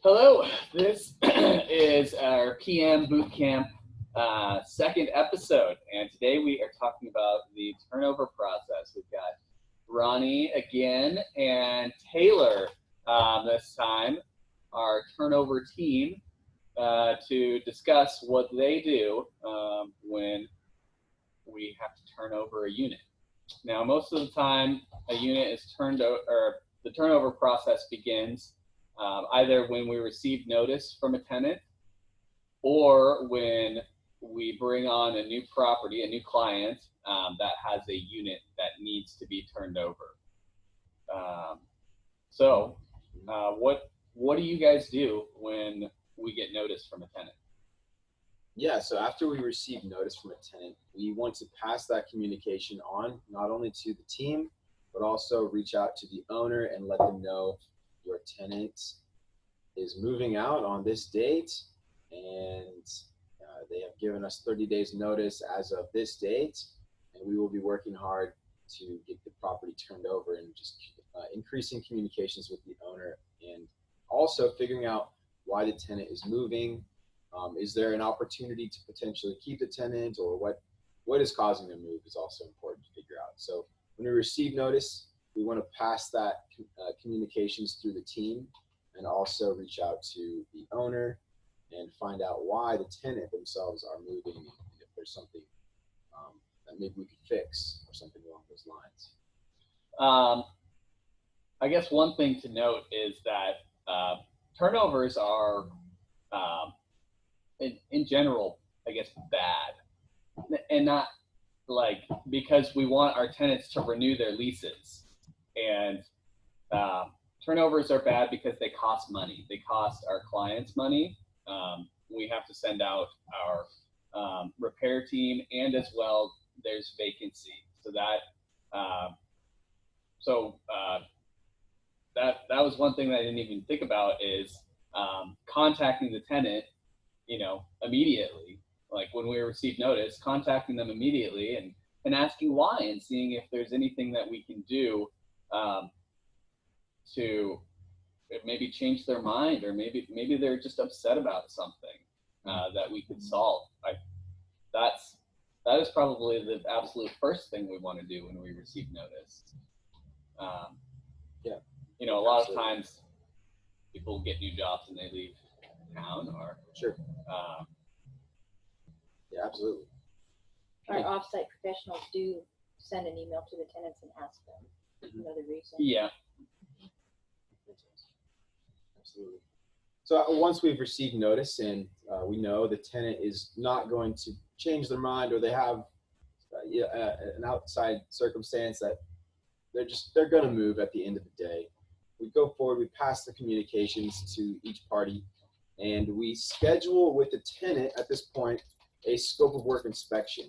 Hello, this is our PM Bootcamp second episode, and today we are talking about the turnover process. We've got Ronnie again and Taylor this time, our turnover team, to discuss what they do when we have to turn over a unit. Now, most of the time, a unit is turned over, or the turnover process begins either when we receive notice from a tenant or when we bring on a new property, a new client that has a unit that needs to be turned over. What do you guys do when we get notice from a tenant? Yeah, so after we receive notice from a tenant, we want to pass that communication on, not only to the team, but also reach out to the owner and let them know your tenant is moving out on this date, and they have given us 30 days notice as of this date, and we will be working hard to get the property turned over and just increasing communications with the owner and also figuring out why the tenant is moving. Is there an opportunity to potentially keep the tenant, or what is causing them to move is also important to figure out. So when we receive notice, we want to pass that communications through the team and also reach out to the owner and find out why the tenant themselves are moving, and if there's something that maybe we could fix or something along those lines. I guess one thing to note is that turnovers are, in general, I guess, bad, and not like because we want our tenants to renew their leases. And turnovers are bad because they cost money. They cost our clients money. We have to send out our repair team, and as well, there's vacancy. So that was one thing that I didn't even think about is contacting the tenant, immediately. Like when we receive notice, contacting them immediately and asking why and seeing if there's anything that we can do to maybe change their mind, or maybe they're just upset about something that we could solve. That is probably the absolute first thing we want to do when we receive notice. A lot of times people get new jobs and they leave town, or Sure. Yeah, absolutely. Our off-site professionals do send an email to the tenants and ask them the reason. Yeah. Absolutely. So once we've received notice and we know the tenant is not going to change their mind, or they have an outside circumstance that they're going to move at the end of the day, we go forward, we pass the communications to each party, and we schedule with the tenant at this point a scope of work inspection.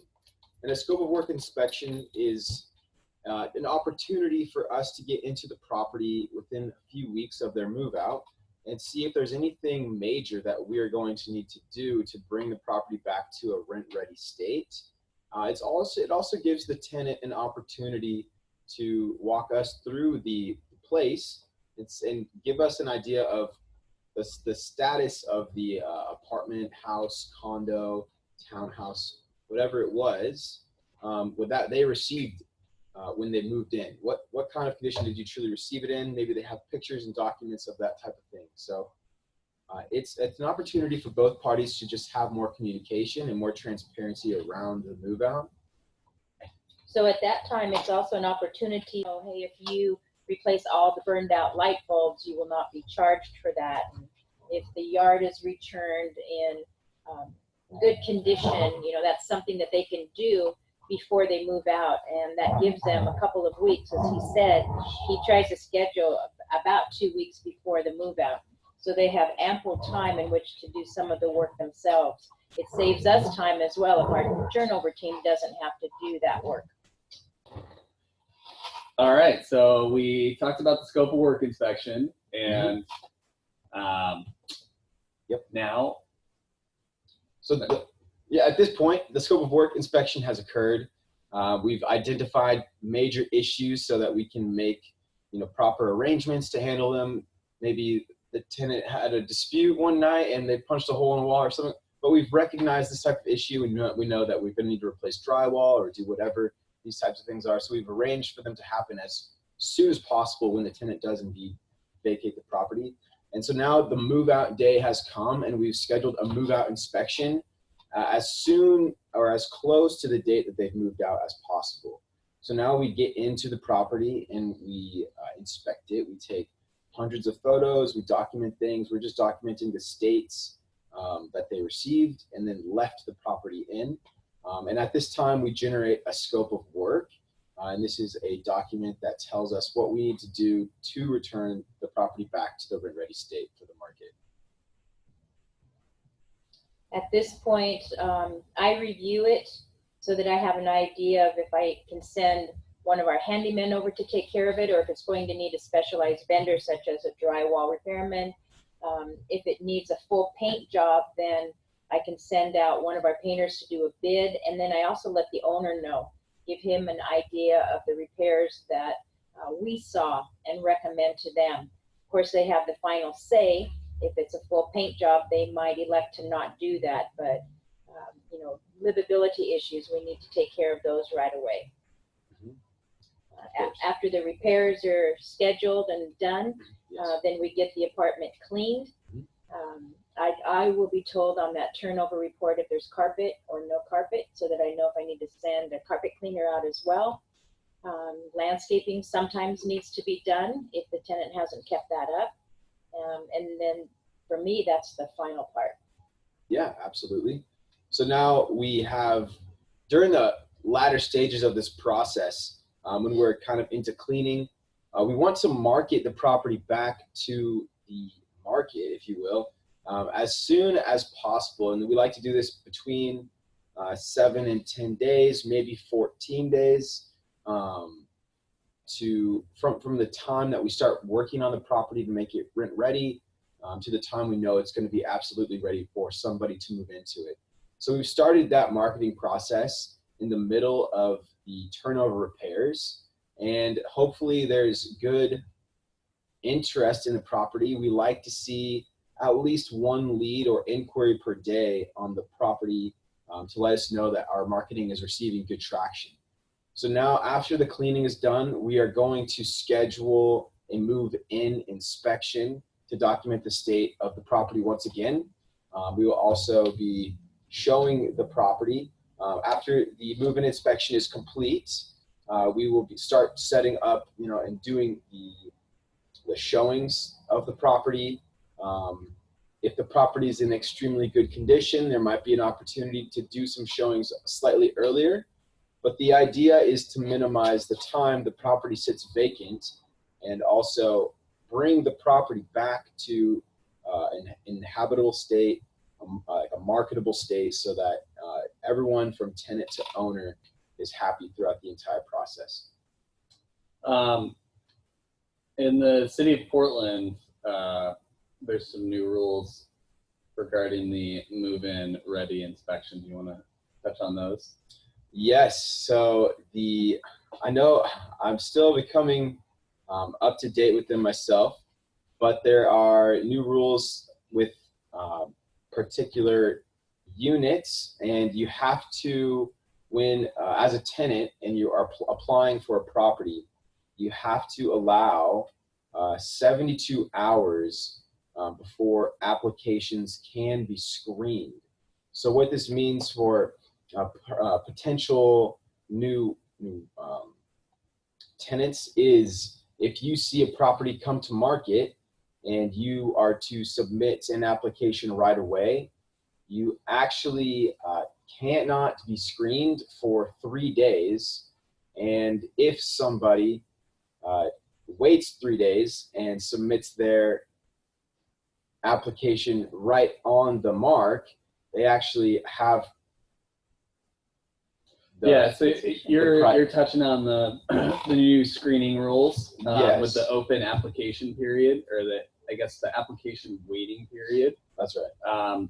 And a scope of work inspection is an opportunity for us to get into the property within a few weeks of their move out and see if there's anything major that we are going to need to do to bring the property back to a rent-ready state. It also gives the tenant an opportunity to walk us through the place and give us an idea of the status of the apartment, house, condo, townhouse, whatever it was, with that they received when they moved in. What kind of condition did you truly receive it in? Maybe they have pictures and documents of that type of thing. So it's an opportunity for both parties to just have more communication and more transparency around the move out. So at that time, it's also an opportunity, hey, if you replace all the burned out light bulbs, you will not be charged for that. And if the yard is returned in good condition, that's something that they can do before they move out, and that gives them a couple of weeks. As he said, he tries to schedule about 2 weeks before the move out, so they have ample time in which to do some of the work themselves. It saves us time as well if our turnover team doesn't have to do that work. All right, so we talked about the scope of work inspection, and now. So at this point, the scope of work inspection has occurred. We've identified major issues so that we can make proper arrangements to handle them. Maybe the tenant had a dispute one night and they punched a hole in the wall or something. But we've recognized this type of issue, and we know that we're going to need to replace drywall or do whatever these types of things are. So we've arranged for them to happen as soon as possible when the tenant does indeed vacate the property. And so now the move out day has come, and we've scheduled a move out inspection as soon or as close to the date that they've moved out as possible. So now we get into the property and we inspect it. We take hundreds of photos, we document things. We're just documenting the states that they received and then left the property in. And at this time, we generate a scope of work. And this is a document that tells us what we need to do to return the property back to the rent-ready state for the market. At this point, I review it so that I have an idea of if I can send one of our handymen over to take care of it, or if it's going to need a specialized vendor such as a drywall repairman. If it needs a full paint job, then I can send out one of our painters to do a bid, and then I also let the owner know, give him an idea of the repairs that we saw and recommend to them. Of course, they have the final say. If it's a full paint job, they might elect to not do that, but you know, livability issues, we need to take care of those right away. After the repairs are scheduled and done, then we get the apartment cleaned. I will be told on that turnover report if there's carpet or no carpet, so that I know if I need to send a carpet cleaner out as well. Landscaping sometimes needs to be done if the tenant hasn't kept that up. And then for me, that's the final part. Yeah, absolutely. So now we have, during the latter stages of this process, when we're kind of into cleaning, we want to market the property back to the market, if you will, as soon as possible. And we like to do this between 7 and 10 days, maybe 14 days, from the time that we start working on the property to make it rent ready, to the time we know it's going to be absolutely ready for somebody to move into it. So we've started that marketing process in the middle of the turnover repairs, and hopefully there's good interest in the property. We like to see at least one lead or inquiry per day on the property to let us know that our marketing is receiving good traction. So now, after the cleaning is done, we are going to schedule a move-in inspection to document the state of the property once again. We will also be showing the property. After the move-in inspection is complete, we will start setting up, and doing the showings of the property. If the property is in extremely good condition, there might be an opportunity to do some showings slightly earlier. But the idea is to minimize the time the property sits vacant, and also bring the property back to an inhabitable state, a marketable state, so that everyone from tenant to owner is happy throughout the entire process. In the city of Portland, there's some new rules regarding the move-in ready inspection. Do you want to touch on those? Yes. So I know I'm still becoming up to date with them myself, but there are new rules with particular units, and you have to, when as a tenant and you are applying for a property, you have to allow 72 hours before applications can be screened. So what this means for potential new tenants is, if you see a property come to market and you are to submit an application right away, you actually cannot be screened for 3 days. And if somebody waits 3 days and submits their application right on the mark, they actually have so you're touching on the new screening rules Yes. with the open application period, or the application waiting period. That's right.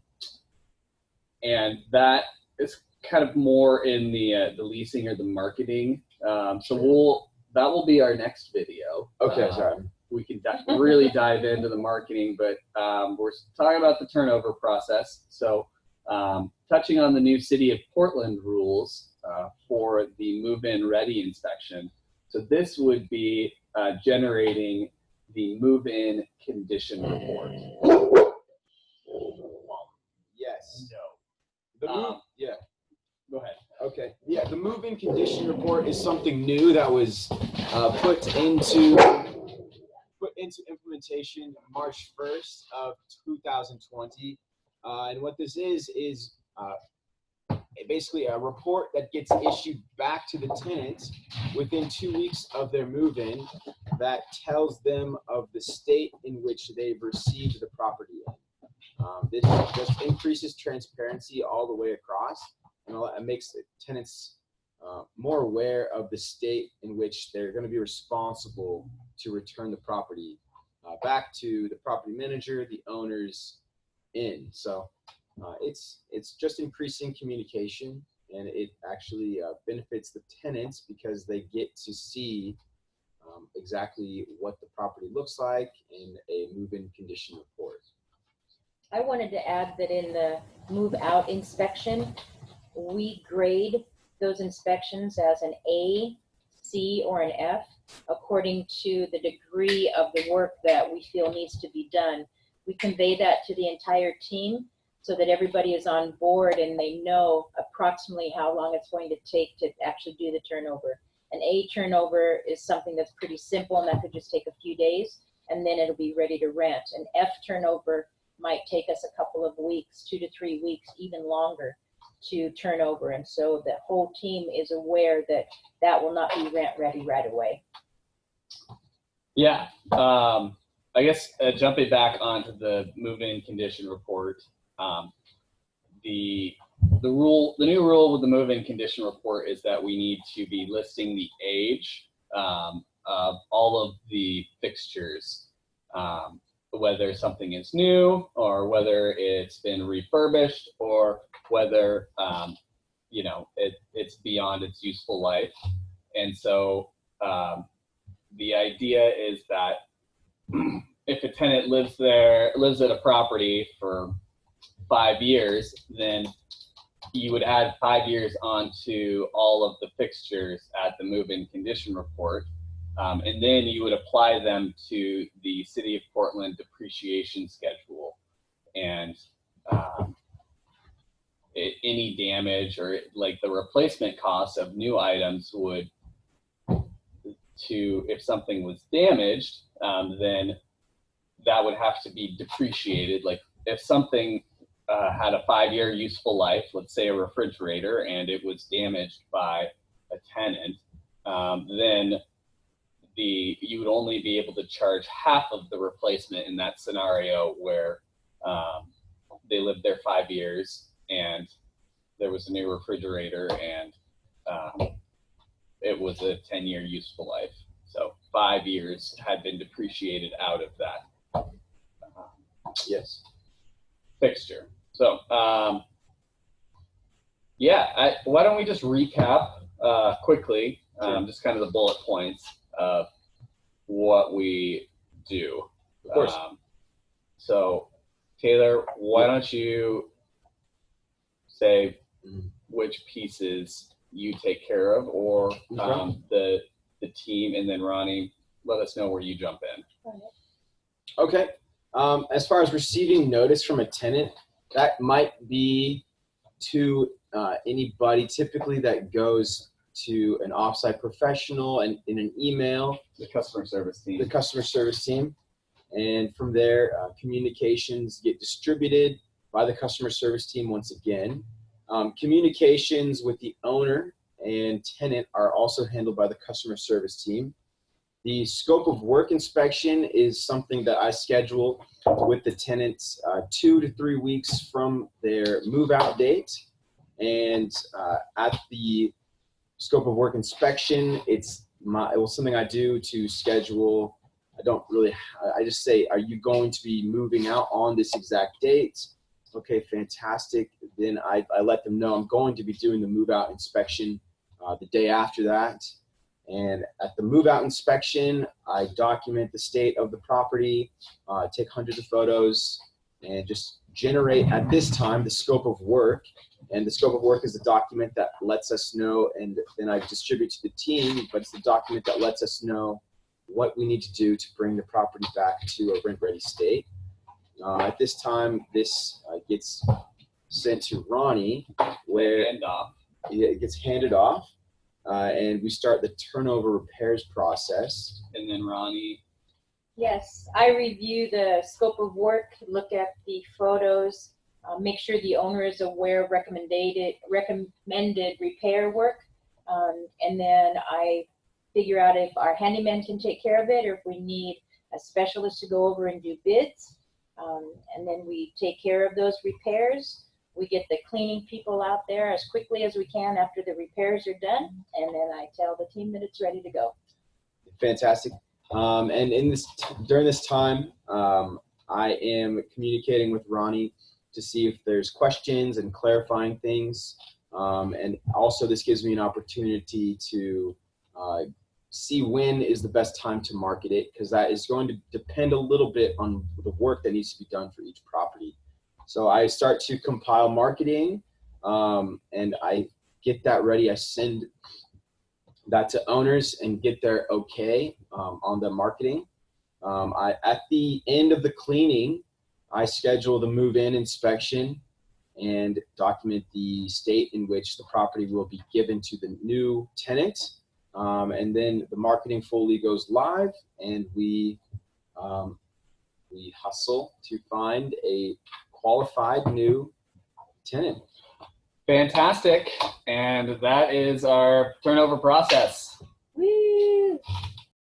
And that is kind of more in the leasing or the marketing. So that will be our next video. Okay, sorry. we can really dive into the marketing, but we're talking about the turnover process. So touching on the new City of Portland rules for the move-in ready inspection. So this would be generating the move-in condition report. Yes. No. The move, yeah. Go ahead. Okay. Yeah, the move-in condition report is something new that was put into implementation March 1st of 2020. And what this is basically a report that gets issued back to the tenant within 2 weeks of their move-in that tells them of the state in which they've received the property in. This just increases transparency all the way across, and it makes the tenants more aware of the state in which they're going to be responsible to return the property back to the property manager, the owners in. So it's just increasing communication, and it actually benefits the tenants because they get to see exactly what the property looks like in a move-in condition report. I wanted to add that in the move-out inspection, we grade those inspections as an A, C, or an F, according to the degree of the work that we feel needs to be done. We convey that to the entire team so that everybody is on board and they know approximately how long it's going to take to actually do the turnover. An A turnover is something that's pretty simple, and that could just take a few days, and then it'll be ready to rent. An F turnover might take us a couple of weeks, 2 to 3 weeks, even longer to turn over. And so the whole team is aware that that will not be rent ready right away. Yeah. I guess jumping back onto the move-in condition report, the new rule with the move-in condition report is that we need to be listing the age of all of the fixtures, whether something is new or whether it's been refurbished or whether it's beyond its useful life. And so the idea is that if a tenant lives at a property for 5 years, then you would add 5 years onto all of the fixtures at the move-in condition report. And then you would apply them to the City of Portland depreciation schedule. And any damage or like the replacement costs of new items would, if something was damaged, then that would have to be depreciated. Like if something had a 5-year useful life, let's say a refrigerator, and it was damaged by a tenant, then you would only be able to charge half of the replacement in that scenario where they lived there 5 years and there was a new refrigerator and it was a 10-year useful life. So 5 years had been depreciated out of that fixture. So why don't we just recap quickly, just kind of the bullet points of what we do. Of course. So Taylor, why don't you say which pieces you take care of, or the team, and then Ronnie, let us know where you jump in. Okay. As far as receiving notice from a tenant, that might be to anybody typically that goes to an offsite professional and in an email. The customer service team. And from there, communications get distributed by the customer service team once again. Communications with the owner and tenant are also handled by the customer service team. The scope of work inspection is something that I schedule with the tenants 2 to 3 weeks from their move-out date. And at the scope of work inspection, it was something I do to schedule. I just say, are you going to be moving out on this exact date? Okay, fantastic. Then I let them know I'm going to be doing the move-out inspection the day after that. And at the move out inspection, I document the state of the property, take hundreds of photos, and just generate at this time the scope of work. And the scope of work is the document that lets us know, and then I distribute to the team, but it's the document that lets us know what we need to do to bring the property back to a rent-ready state. At this time, this gets sent to Ronnie, where it gets handed off, and we start the turnover repairs process. And then Ronnie. Yes, I review the scope of work, look at the photos, make sure the owner is aware of recommended repair work, and then I figure out if our handyman can take care of it or if we need a specialist to go over and do bids. And then we take care of those repairs. We get the cleaning people out there as quickly as we can after the repairs are done, and then I tell the team that it's ready to go. Fantastic. And during this time, I am communicating with Ronnie to see if there's questions and clarifying things. And also this gives me an opportunity to see when is the best time to market it, because that is going to depend a little bit on the work that needs to be done for each property. So I start to compile marketing, and I get that ready. I send that to owners and get their okay on the marketing. At the end of the cleaning, I schedule the move-in inspection and document the state in which the property will be given to the new tenant. And then the marketing fully goes live, and we hustle to find a qualified new tenant. Fantastic. And that is our turnover process. Woo!